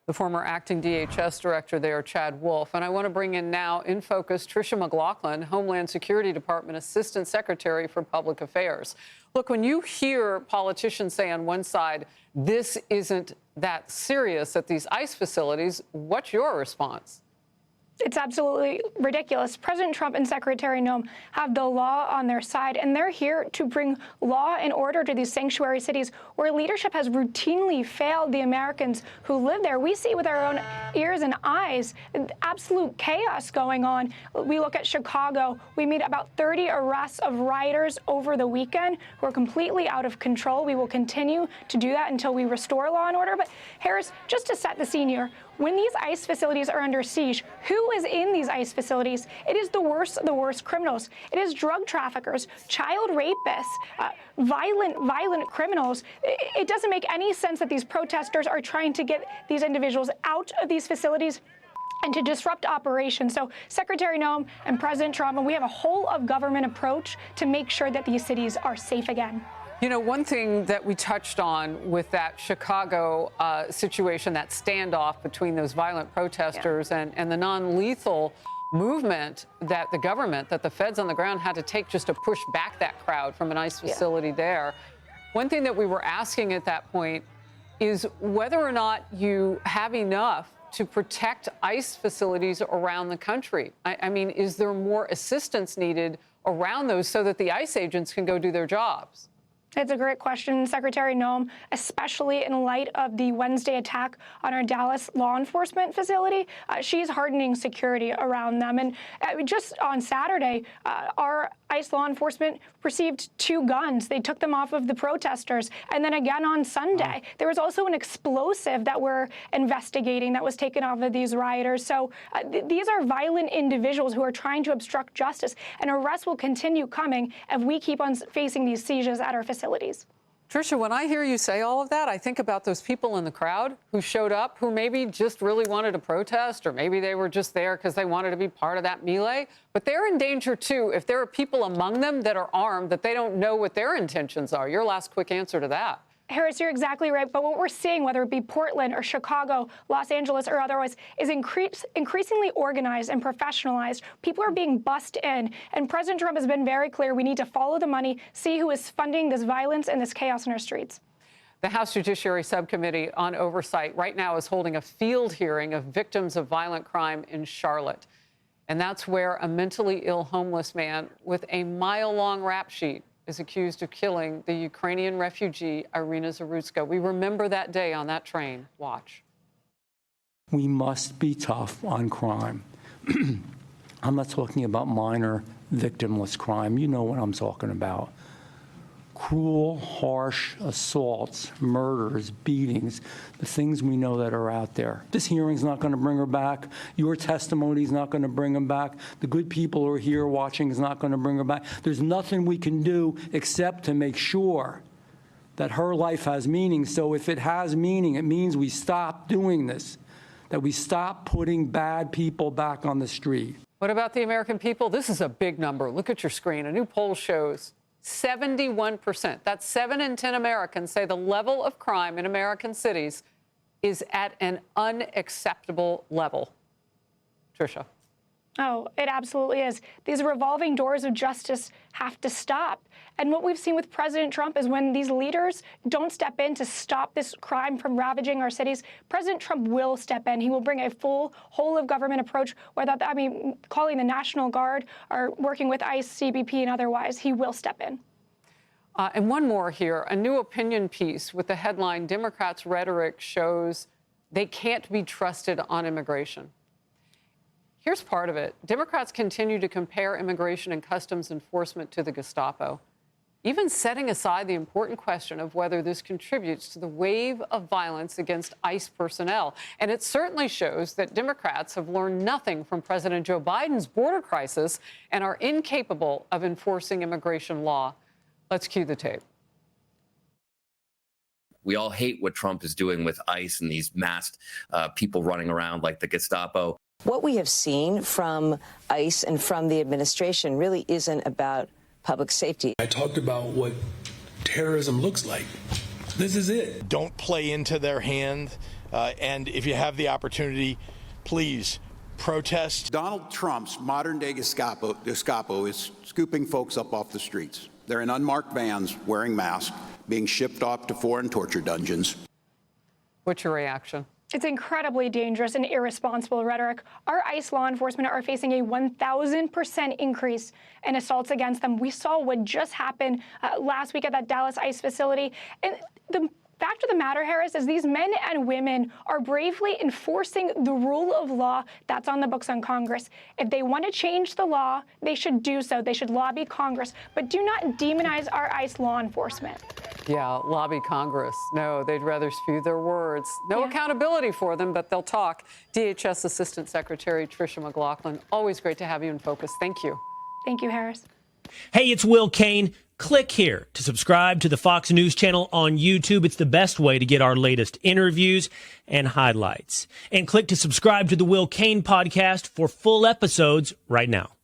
the former acting DHS director there, Chad Wolf. And I want to bring in now, in focus, Tricia McLaughlin, Homeland Security Department Assistant Secretary for Public Affairs. Look, when you hear politicians say on one side, this isn't that serious at these ICE facilities, what's your response? It's absolutely ridiculous. President Trump and Secretary Noem have the law on their side, and they're here to bring law and order to these sanctuary cities where leadership has routinely failed the Americans who live there. We see with our own ears and eyes absolute chaos going on. We look at Chicago. We made about 30 arrests of rioters over the weekend who are completely out of control. We will continue to do that until we restore law and order. But Harris, just to set the scene here, when these ICE facilities are under siege, who is in these ICE facilities? It is the worst of the worst criminals. It is drug traffickers, child rapists, violent criminals. It doesn't make any sense that these protesters are trying to get these individuals out of these facilities and to disrupt operations. So Secretary Noem and President Trump, and we have a whole of government approach to make sure that these cities are safe again. You know, one thing that we touched on with that Chicago situation, that standoff between those violent protesters and the non-lethal movement that the government, that the feds on the ground had to take just to push back that crowd from an ICE facility there. One thing that we were asking at that point is whether or not you have enough to protect ICE facilities around the country. I mean, is there more assistance needed around those so that the ICE agents can go do their jobs? It's a great question, Secretary Noem, especially in light of the Wednesday attack on our Dallas law enforcement facility. She's hardening security around them. And just on Saturday, our ICE law enforcement received 2 guns. They took them off of the protesters. And then again on Sunday, there was also an explosive that we're investigating that was taken off of these rioters. So these are violent individuals who are trying to obstruct justice. And arrests will continue coming if we keep on facing these sieges at our facilities. Tricia, when I hear you say all of that, I think about those people in the crowd who showed up, who maybe just really wanted to protest, or maybe they were just there because they wanted to be part of that melee. But they're in danger, too, if there are people among them that are armed, that they don't know what their intentions are. Your last quick answer to that. Harris, you're exactly right. But what we're seeing, whether it be Portland or Chicago, Los Angeles or otherwise, is increasingly organized and professionalized. People are being bussed in. And President Trump has been very clear. We need to follow the money, see who is funding this violence and this chaos in our streets. The House Judiciary Subcommittee on Oversight right now is holding a field hearing of victims of violent crime in Charlotte. And that's where a mentally ill homeless man with a mile-long rap sheet is accused of killing the Ukrainian refugee Irina Zarutska. We remember that day on that train. Watch. We must be tough on crime. I'm not talking about minor victimless crime. You know what I'm talking about. Cruel, harsh assaults, murders, beatings, the things we know that are out there. This hearing's not going to bring her back. Your testimony is not going to bring them back. The good people who are here watching is not going to bring her back. There's nothing we can do except to make sure that her life has meaning. So if it has meaning, it means we stop doing this, that we stop putting bad people back on the street. What about the American people? This is a big number. Look at your screen. A new poll shows 71%, that's 7 in 10 Americans, say the level of crime in American cities is at an unacceptable level. Tricia. Oh, it absolutely is. These revolving doors of justice have to stop. And what we've seen with President Trump is when these leaders don't step in to stop this crime from ravaging our cities, President Trump will step in. He will bring a full whole-of-government approach, whether that means calling the National Guard or working with ICE, CBP, and otherwise. He will step in. And one more here, a new opinion piece with the headline, Democrats' rhetoric shows they can't be trusted on immigration. Here's part of it. Democrats continue to compare immigration and customs enforcement to the Gestapo, even setting aside the important question of whether this contributes to the wave of violence against ICE personnel. And it certainly shows that Democrats have learned nothing from President Joe Biden's border crisis and are incapable of enforcing immigration law. Let's cue the tape. We all hate what Trump is doing with ICE and these masked people running around like the Gestapo. What we have seen from ICE and from the administration really isn't about public safety. I talked about what terrorism looks like. This is it. Don't play into their hand. And if you have the opportunity, please protest. Donald Trump's modern-day Gestapo is scooping folks up off the streets. They're in unmarked vans, wearing masks, being shipped off to foreign torture dungeons. What's your reaction? It's incredibly dangerous and irresponsible rhetoric. Our ICE law enforcement are facing a 1,000% increase in assaults against them. We saw what just happened last week at that Dallas ICE facility. And the fact of the matter, Harris, is these men and women are bravely enforcing the rule of law that's on the books on Congress. If they want to change the law, they should do so. They should lobby Congress, but do not demonize our ICE law enforcement. Yeah, lobby Congress. No, they'd rather spew their words. No accountability for them, but they'll talk. DHS Assistant Secretary Tricia McLaughlin, always great to have you in focus. Thank you. Thank you, Harris. Hey, it's Will Kane. Click here to subscribe to the Fox News channel on YouTube. It's the best way to get our latest interviews and highlights. And click to subscribe to the Will Kane podcast for full episodes right now.